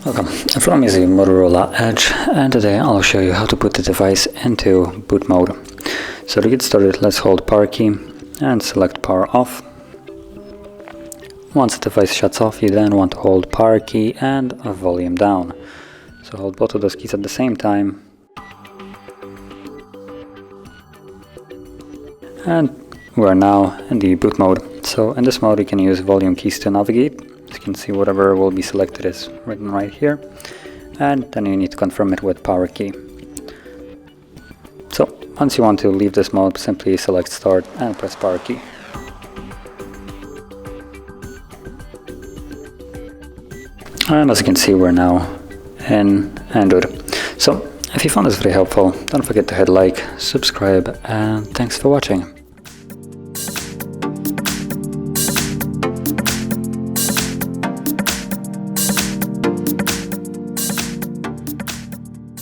Welcome, from is the Motorola Edge, and today I'll show you how to put the device into boot mode. So to get started, let's hold power key and select power off. Once the device shuts off, you then want to hold power key and volume down. So hold both of those keys at the same time. And we're now in the boot mode. So in this mode you can use volume keys to navigate. As you can see, whatever will be selected is written right here, and then you need to confirm it with power key. So once you want to leave this mode, simply select start and press power key. And as you can see, we're now in Android. So if you found this very helpful, don't forget to hit like, subscribe, and thanks for watching.